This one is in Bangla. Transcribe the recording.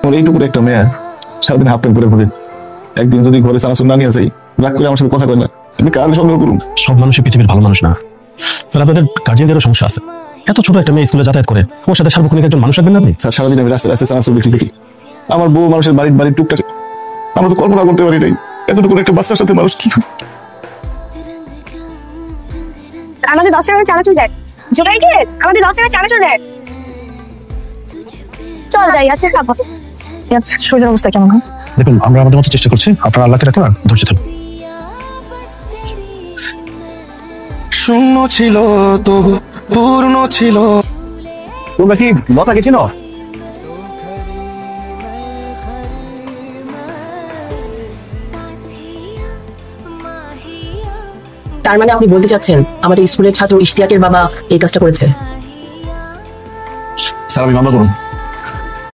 ওর এইটুকু একটা মেয়ে সারাদিন হাফ প্যান্ট করে ঘুরে, একদিন যদি ঘরে চানাচুর না নিয়ে যাই, রাগ করে আমার সাথে কথা কয় না, আমি কার সন্দেহ করুন? সব মানুষই পৃথিবীর ভালো মানুষ না, তাহলে আপনাদের গার্জিয়ানদেরও সমস্যা আছে। এত ছোট একটা মেয়ে স্কুলে যাতায়াত করে, ওর সাথে সার্বক্ষণিক একজন মানুষ রাখবেন না আপনি? স্যার সারাদিন আমি রাস্তায় রাস্তায় চানাচুর বিক্রি করি, আমার বউ মানুষের বাড়ির টুকটাক, আমরা তো কল্পনা করতে পারি নাই এতটুকু একটা বাচ্চার সাথে মানুষ কি। আমাদের 10 টাকা চানাচুর দেয় জোগাই কে, আমাদের 10 টাকা চানাচুর দেয়। চল যাই, আজকে খাবো। শরীরের অবস্থা কেমন? দেখুন, আমরা আমাদের মতো চেষ্টা করছি, আপনারা আল্লাহকে রাখেন আর ধৈর্য থাকুন। শূন্য ছিল তবু পূর্ণ ছিল। তোমরা কি লতাকে চিনো? তার মানে আপনি বলতে চাচ্ছেন আমাদের স্কুলের ছাত্র ইশতিয়াকের বাবা এই কাজটা করেছে? স্যার আমি মামলা করুন।